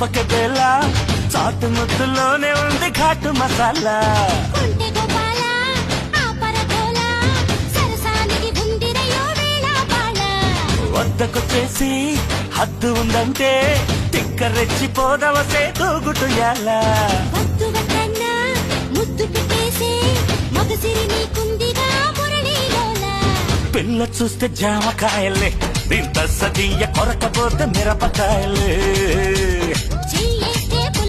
ఆపక బేల చాటు ముద్దులోనే ఉంది ఘాటు మసాలా కొంటె గోపాల ఆపర గోల సరసానికి గుండిరయో వేళ బాళ వద్దకొచ్చేసి హద్దు ఉందంటే తిక్క రెచ్చిపోదవసే తూగుటుయాలా వద్దు వద్దన్నా ముద్దు పెట్టేసే మగసిరి నీకుందిగా మురళీలోల పిల్ల చూస్తే జామకాయలే దీంత సదీయ కొరకపోతే మిరపకాయలే